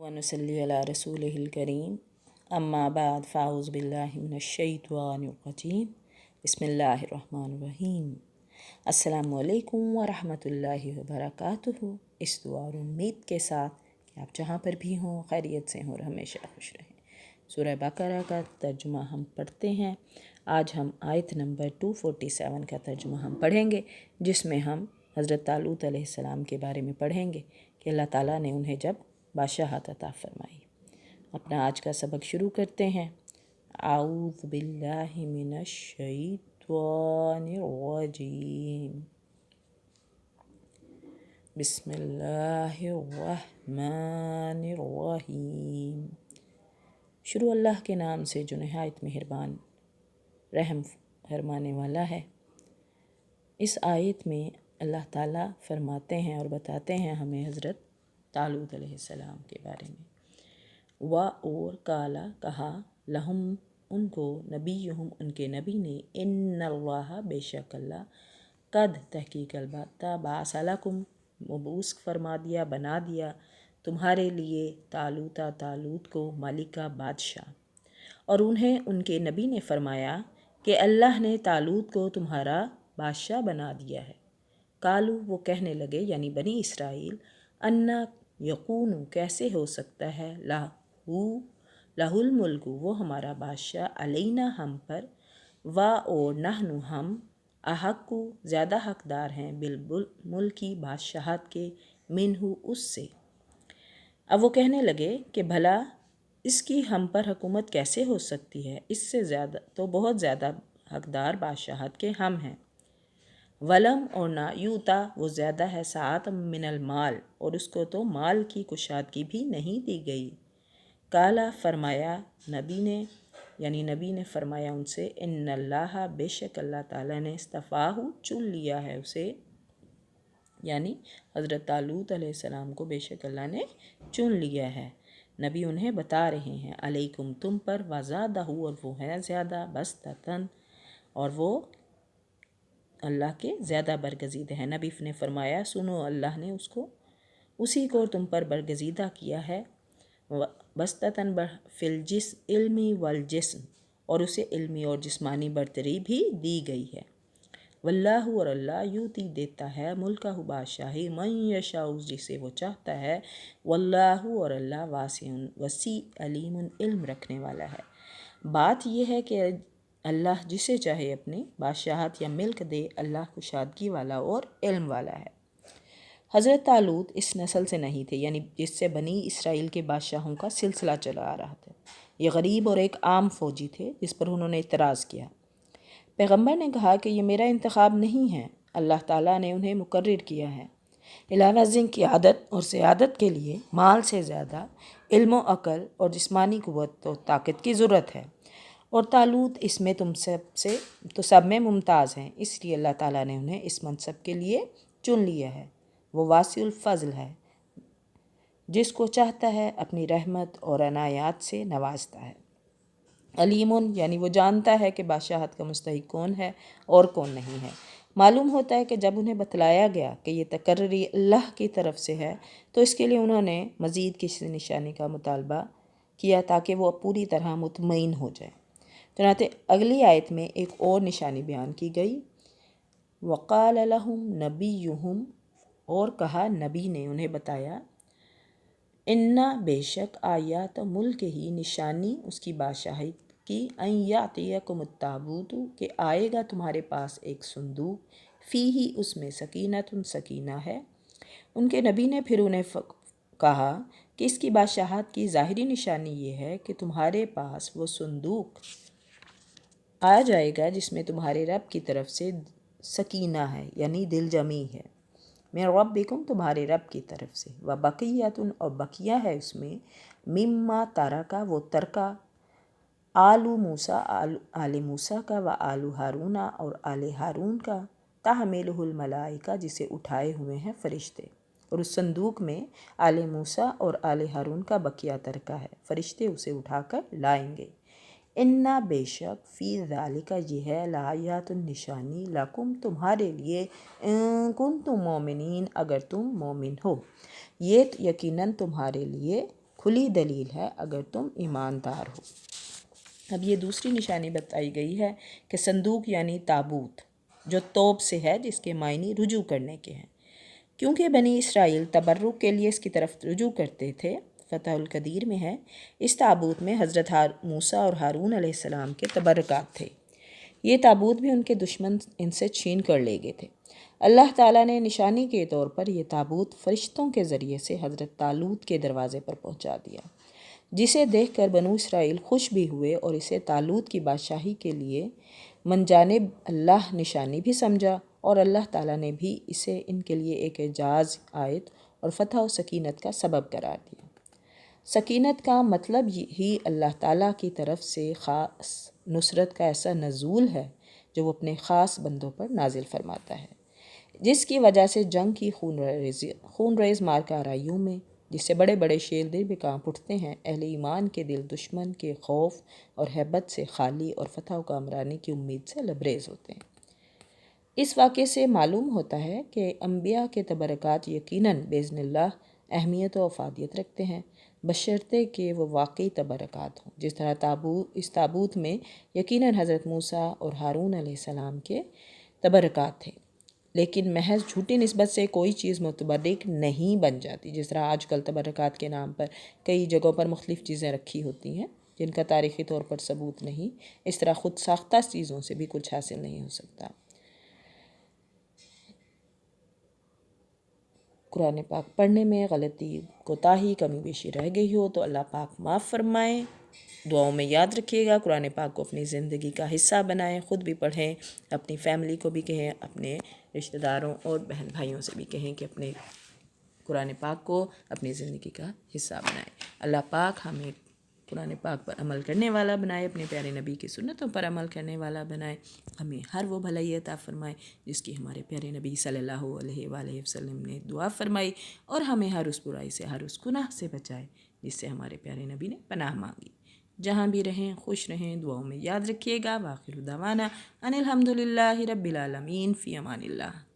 वनुसल्ली अला रसूलिहिल करीम अम्मा बाद फ़ाऊज़ बिल्लाहि मिनश्शैतानिर्रजीम बिस्मिल्लाहिर्रहमानिर्रहीम। अस्सलामु अलैकुम व रहमतुल्लाहि व बरकातुहू। इस दुआ और उम्मीद के साथ कि आप जहाँ पर भी हों खैरियत से हों और हमेशा खुश रहें। सूरह बकरा का तर्जुमा हम पढ़ते हैं। आज हम आयत नंबर 247 का तर्जुमा हम पढ़ेंगे, जिसमें हम हज़रत तालूत अलैहिस्सलाम के बारे में पढ़ेंगे कि अल्लाह ताला ने उन्हें जब बादशाहत अता फरमाई। अपना आज का सबक शुरू करते हैं। आऊज़ु बिल्लाहि मिनश शैतानिर रजीम। बिस्मिल्लाहिर रहमानिर रहीम। शुरू अल्लाह के नाम से जो निहायत मेहरबान रहम फरमाने वाला है। इस आयत में अल्लाह ताला फरमाते हैं और बताते हैं हमें हज़रत तालूत अलैहिस्सलाम के बारे में। वा और काला कहा लहुम उनको नबीयुहुम उनके नबी ने इन्नल्लाह बेशक अल्लाह कद तहकीक अलबत्ता बासलकुम मबूस फरमा दिया बना दिया तुम्हारे लिए तालूत को मालिका बादशाह। और उन्हें उनके नबी ने फरमाया कि अल्लाह ने तालूत को तुम्हारा बादशाह बना दिया है। कालू वो कहने लगे यानी बनी इसराइल अन्ना यकूनु कैसे हो सकता है लहुल मुल्क वो हमारा बादशाह अलैना हम पर वा और नहनु हम अहक्कु ज़्यादा हकदार हैं बिल मुल्की बादशाहत के मिनहु उससे। अब वो कहने लगे कि भला इसकी हम पर हुकूमत कैसे हो सकती है, इससे ज़्यादा तो बहुत ज़्यादा हकदार बादशाहत के हम हैं। वलम और ना यूता वो ज़्यादा है सात मिनल माल और उसको तो माल की कुशादगी भी नहीं दी गई। काला फरमाया नबी ने फरमाया उनसे इन्नल्लाह बेशक अल्लाह ताला ने इस्तफ़ाहु चुन लिया है उसे, यानी हज़रत तालूत अलैहिस्सलाम को बेशक अल्लाह ने चुन लिया है। नबी उन्हें बता रहे हैं अलैकुम तुम पर वज़ादहु और वो है ज़्यादा बस्ततन और वो अल्लाह के ज़्यादा बरगज़ीदा है। नबी ने फरमाया सुनो अल्लाह ने उसी को तुम पर बरगज़ीदा किया है। बस्ततन फिल जिस इल्मी वल जिस्म और उसे इल्मी और जिस्मानी बरतरी भी दी गई है। वल्लाहु और अल्लाह यूती देता है मुल्कहु बादशाही मन यशाउ जिसे वो चाहता है। वल्लाहु और अल्लाह वासिउन वसी अलीमुन इल्म रखने वाला है। बात यह है कि अल्लाह जिसे चाहे अपनी बादशाहत या मिल्क दे। अल्लाह कुशादगी वाला और इल्म वाला है। हज़रत तालूत इस नस्ल से नहीं थे, यानी जिससे बनी इसराइल के बादशाहों का सिलसिला चला आ रहा था। ये गरीब और एक आम फ़ौजी थे जिस पर उन्होंने इतराज़ किया। पैगम्बर ने कहा कि ये मेरा इंतखाब नहीं है, अल्लाह ताला ने उन्हें मुकर्रर किया है। इलावा ज़िन की आदत और सियादत के लिए माल से ज़्यादा इल्म व अक़ल और जिस्मानी क़ुव्वत और ताकत की ज़रूरत है। और तालूत इसमें तुम सब में मुमताज़ हैं, इसलिए अल्लाह ताला ने उन्हें इस मनसब के लिए चुन लिया है। वो वासिउल फ़ज़ल है, जिसको चाहता है अपनी रहमत और अनायात से नवाजता है। अलीमुन यानी वो जानता है कि बादशाहत का मुस्तहिक़ कौन है और कौन नहीं है। मालूम होता है कि जब उन्हें बतलाया गया कि ये तकर्री अल्लाह की तरफ से है तो इसके लिए उन्होंने मज़ीद किसी निशानी का मुतालबा किया ताकि वो पूरी तरह मुतमईन हो जाए। चुनांचे अगली आयत में एक और निशानी बयान की गई। वक़ाल लहुम नबीयुहुम और कहा नबी ने उन्हें बताया इन्ना बेशक आयात मुल्क ही निशानी उसकी बादशाही की अय्यातियकुम ताबूतु के आएगा तुम्हारे पास एक संदूक फ़ी ही उसमें सकीनतुन सकीना है। उनके नबी ने फिर उन्हें कहा कि इसकी बादशाहत की ज़ाहिरी निशानी ये है कि तुम्हारे पास वो संदूक आ जाएगा जिसमें तुम्हारे रब की तरफ से सकीना है, यानी दिल जमी है। मैं रब्बिकुम तुम्हारे रब की तरफ से व बकियतुन और बकिया है उसमें मिम्मा तारा का वो तरका आलू मूसा आले मूसा का व आलू हारूना और आले हारून का तहमिलुहुल मलाइका जिसे उठाए हुए हैं फरिश्ते। और उस संदूक में आले मूसा और आले हारून का बकिया तरका है, फरिश्ते उसे उठाकर लाएंगे। इन्ना बेशक फ़ी ज़ालिका ये है लायातुन निशानी लकुम तुम्हारे लिए कुंतुम मोमिनीन अगर तुम मोमिन हो। ये यकीनन तुम्हारे लिए کھلی دلیل ہے اگر تم ایماندار ہو۔ اب یہ دوسری نشانی بتائی گئی ہے کہ صندوق یعنی تابوت جو توب سے ہے، جس کے معنی رجوع کرنے کے ہیں، کیونکہ بنی اسرائیل تبرک کے لیے اس کی طرف رجوع کرتے تھے۔ فتح القدیر میں ہے، اس تابوت میں حضرت موسیٰ اور ہارون علیہ السلام کے تبرکات تھے۔ یہ تابوت بھی ان کے دشمن ان سے چھین کر لے گئے تھے۔ اللہ تعالیٰ نے نشانی کے طور پر یہ تابوت فرشتوں کے ذریعے سے حضرت طالوت کے دروازے پر پہنچا دیا، جسے دیکھ کر بنو اسرائیل خوش بھی ہوئے اور اسے طالوت کی بادشاہی کے لیے من جانب اللہ نشانی بھی سمجھا، اور اللہ تعالیٰ نے بھی اسے ان کے لیے ایک اعجاز، آیت اور فتح و سکینت کا سبب قرار دیا۔ سکینت کا مطلب ہی اللہ تعالیٰ کی طرف سے خاص نصرت کا ایسا نزول ہے جو وہ اپنے خاص بندوں پر نازل فرماتا ہے، جس کی وجہ سے جنگ کی خون ریز مارکہ آرائیوں میں، جس سے بڑے بڑے شیر دل بھی کانپ اٹھتے ہیں، اہل ایمان کے دل دشمن کے خوف اور ہیبت سے خالی اور فتح و کامرانی کی امید سے لبریز ہوتے ہیں۔ اس واقعے سے معلوم ہوتا ہے کہ انبیاء کے تبرکات یقیناً باذن اللہ اہمیت و افادیت رکھتے ہیں، بشرطے کہ وہ واقعی تبرکات ہوں، جس طرح اس تابوت میں یقیناً حضرت موسیٰ اور ہارون علیہ السلام کے تبرکات تھے، لیکن محض جھوٹی نسبت سے کوئی چیز متبرک نہیں بن جاتی۔ جس طرح آج کل تبرکات کے نام پر کئی جگہوں پر مختلف چیزیں رکھی ہوتی ہیں جن کا تاریخی طور پر ثبوت نہیں، اس طرح خود ساختہ چیزوں سے بھی کچھ حاصل نہیں ہو سکتا۔ قرآن پاک پڑھنے میں غلطی، کوتاہی، کمی بیشی رہ گئی ہو تو اللہ پاک معاف فرمائیں۔ دعاؤں میں یاد رکھیے گا، قرآن پاک کو اپنی زندگی کا حصہ بنائیں، خود بھی پڑھیں، اپنی فیملی کو بھی کہیں، اپنے رشتہ داروں اور بہن بھائیوں سے بھی کہیں کہ اپنے قرآن پاک کو اپنی زندگی کا حصہ بنائیں۔ اللہ پاک ہمیں قرآن پاک پر عمل کرنے والا بنائے، اپنے پیارے نبی کی سنتوں پر عمل کرنے والا بنائے، ہمیں ہر وہ بھلائی عطا فرمائے جس کی ہمارے پیارے نبی صلی اللہ علیہ وآلہ وسلم نے دعا فرمائی، اور ہمیں ہر اس برائی سے، ہر اس گناہ سے بچائے جس سے ہمارے پیارے نبی نے پناہ مانگی۔ جہاں بھی رہیں خوش رہیں، دعاؤں میں یاد رکھیے گا۔ وآخر دعوانا ان الحمد للہ رب العالمین، فی امان اللہ۔